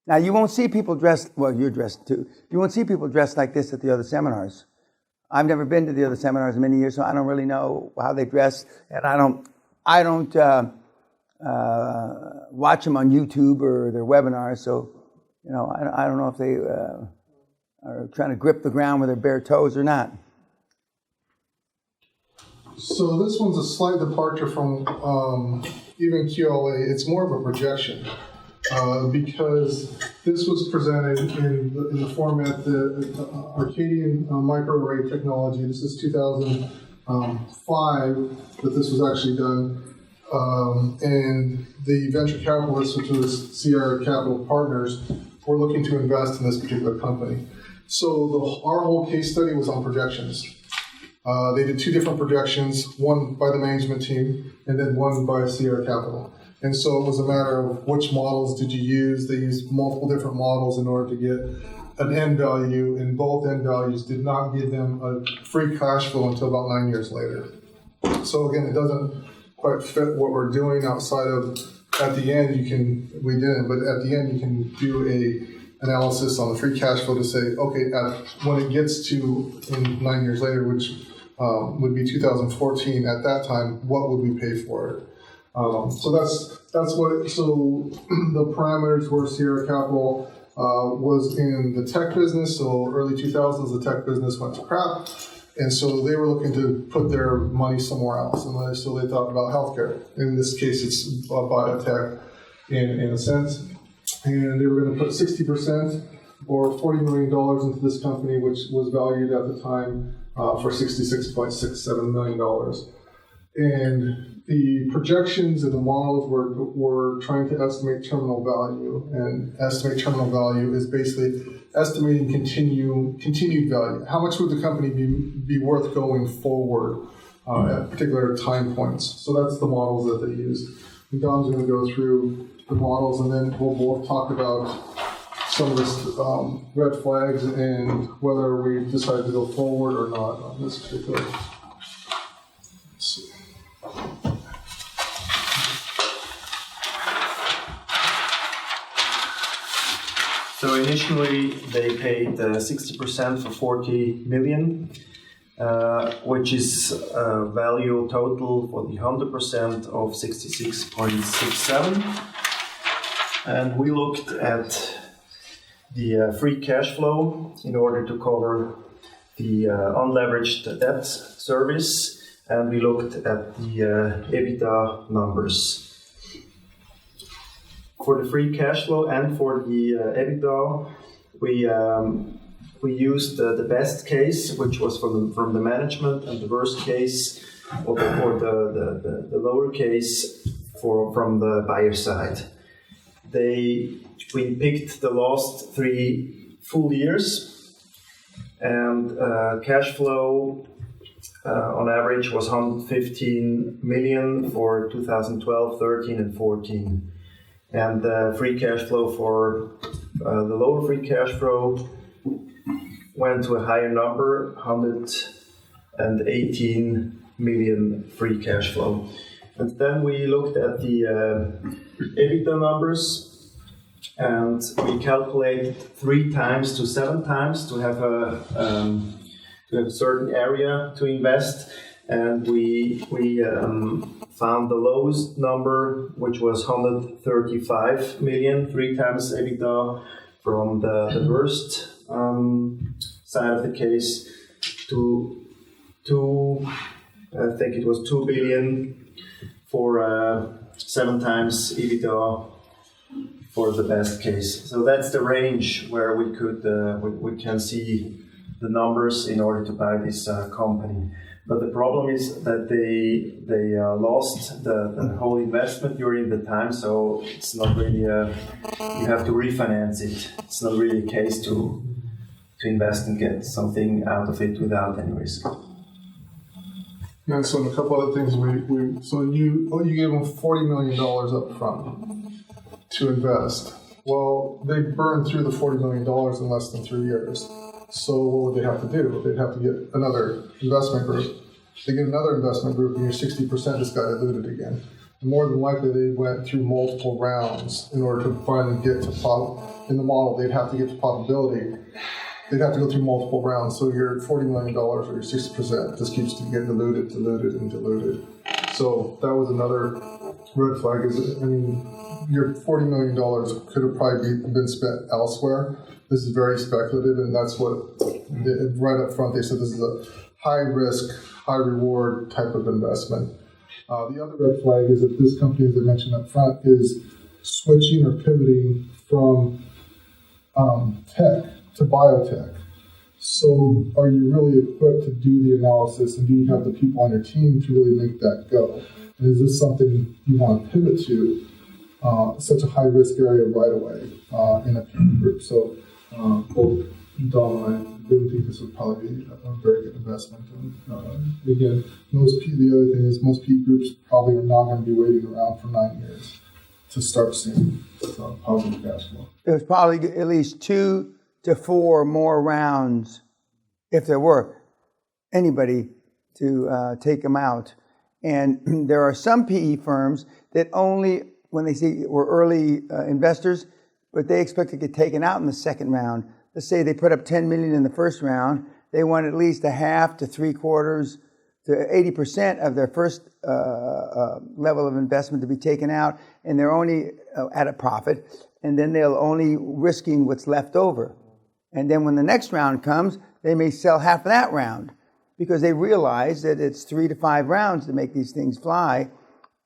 Now, you won't see people dressed, well, you're dressed too. You won't see people dressed like this at the other seminars. I've never been to the other seminars in many years, so I don't really know how they dress, and I don't watch them on YouTube or their webinars, so, I don't know if they are trying to grip the ground with their bare toes or not. So this one's a slight departure from even QLA. It's more of a projection because this was presented in the format, the Arcadian microarray technology. This is 2005 that this was actually done. And the venture capitalists, which was Sierra Capital Partners, were looking to invest in this particular company. So our whole case study was on projections. They did two different projections, one by the management team and then one by Sierra Capital. And so it was a matter of which models did you use. They used multiple different models in order to get an end value, and both end values did not give them a free cash flow until about 9 years later. So again, it doesn't quite fit what we're doing outside of, at the end we didn't, but at the end you can do a analysis on the free cash flow to say, okay, when it gets to in 9 years later, which would be 2014, at that time, what would we pay for it? So that's what. So the parameters were Sierra Capital was in the tech business. So early 2000s, the tech business went to crap, and so they were looking to put their money somewhere else. And so they thought about healthcare. In this case, it's biotech in a sense. And they were going to put 60% or $40 million into this company, which was valued at the time for $66.67 million. And the projections and the models were trying to estimate terminal value. And estimate terminal value is basically estimating continued value. How much would the company be worth going forward at particular time points? So that's the models that they used. And Don's going to go through the models, and then we'll both talk about some of the red flags and whether we decide to go forward or not on this particular. Let's see. So initially they paid 60% for 40 million, which is a value total for the 100% of 66.67. And we looked at the free cash flow in order to cover the unleveraged debt service, and we looked at the EBITDA numbers. For the free cash flow and for the EBITDA, we used the best case, which was from the management, and the worst case, or the lower case from the buyer side. We picked the last 3 full years, and cash flow on average was 115 million for 2012, 13, and 14. And the free cash flow for the lower free cash flow went to a higher number, 118 million free cash flow. And then we looked at the EBITDA numbers, and we calculated 3 times to 7 times to have a certain area to invest, and we found the lowest number, which was 135 million, 3 times EBITDA, from the worst side of the case to I think it was 2 billion for 7 times EBITDA for the best case. So that's the range where we could we can see the numbers in order to buy this company. But the problem is that they lost the whole investment during the time, so it's not really you have to refinance it. It's not really a case to invest and get something out of it without any risk. Yeah, so a couple other things you gave them $40 million up front to invest. Well, they burned through the $40 million in less than 3 years. So what would they have to do? They'd have to get another investment group. They get another investment group, and your 60% just got diluted again. more than likely they went through multiple rounds in order to finally get to in the model. They'd have to get to profitability. They'd have to go through multiple rounds. So your $40 million or your 60% just keeps getting diluted. So that was another red flag. Your $40 million could have probably been spent elsewhere. This is very speculative, and that's what, right up front, they said this is a high risk, high reward type of investment. The other red flag is that this company, as I mentioned up front, is switching or pivoting from tech to biotech. So are you really equipped to do the analysis, and do you have the people on your team to really make that go? And is this something you want to pivot to, such a high-risk area right away in a PE group? So both Dom and I didn't think this would probably be a very good investment. And again, the other thing is most PE groups probably are not going to be waiting around for 9 years to start seeing positive cash flow. There's probably at least 2 to 4 more rounds, if there were anybody to take them out. And there are some PE firms that only, when they say we're early investors, but they expect to get taken out in the second round. Let's say they put up $10 million in the first round. They want at least a half to 3/4 to 80% of their first level of investment to be taken out, and they're only at a profit, and then they'll only risking what's left over. And then when the next round comes, they may sell half of that round because they realize that it's 3 to 5 rounds to make these things fly,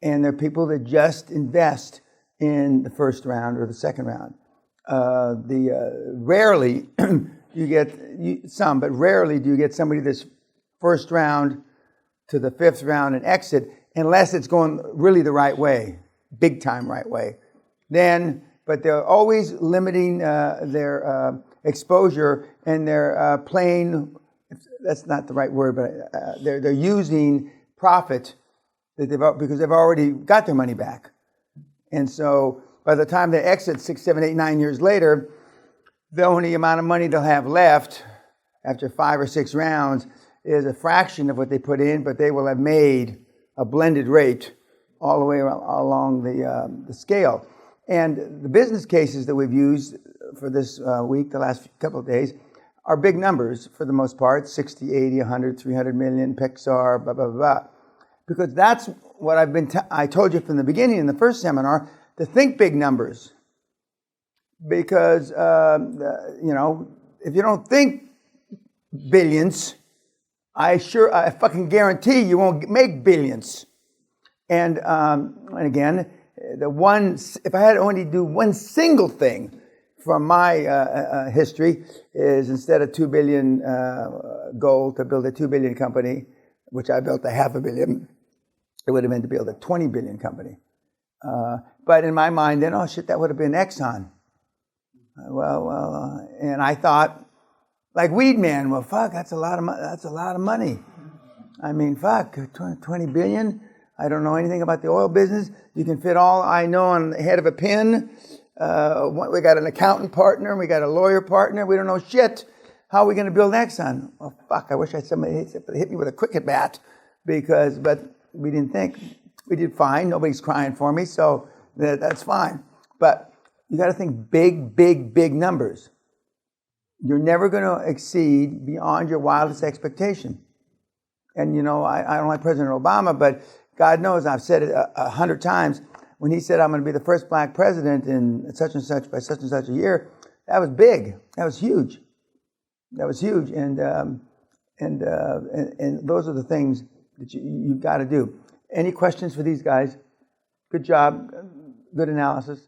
and there are people that just invest in the first round or the second round. Rarely you get some, but rarely do you get somebody this first round to the 5th round and exit, unless it's going really the right way, big time right way. But they're always limiting their exposure, and they're playing. That's not the right word, but they're using profit that because they've already got their money back, and so by the time they exit 6, 7, 8, 9 years later, the only amount of money they'll have left after 5 or 6 rounds is a fraction of what they put in, but they will have made a blended rate all the way along the scale. And the business cases that we've used for this week, the last couple of days, are big numbers for the most part, 60, 80, 100, 300 million, Pixar, blah, blah, blah. Because that's what I told you from the beginning in the first seminar, to think big numbers. Because, if you don't think billions, I fucking guarantee you won't make billions. And again, if I had to only do one single thing from my history, is instead of $2 billion goal to build a $2 billion company, which I built a $500 million, it would have been to build a $20 billion company. But in my mind, then, that would have been Exxon. And I thought, like Weed Man, that's a lot of money. I mean, 20 billion. I don't know anything about the oil business. You can fit all I know on the head of a pin. We got an accountant partner. We got a lawyer partner. We don't know shit. How are we going to build Exxon? I wish somebody hit me with a cricket bat, but we didn't think. We did fine. Nobody's crying for me, so that's fine. But you got to think big, big, big numbers. You're never going to exceed beyond your wildest expectation. And, I don't like President Obama, but God knows I've said it 100 times. When he said, I'm going to be the first black president in such and such by such and such a year, that was big. That was huge. And those are the things that you've got to do. Any questions for these guys? Good job. Good analysis.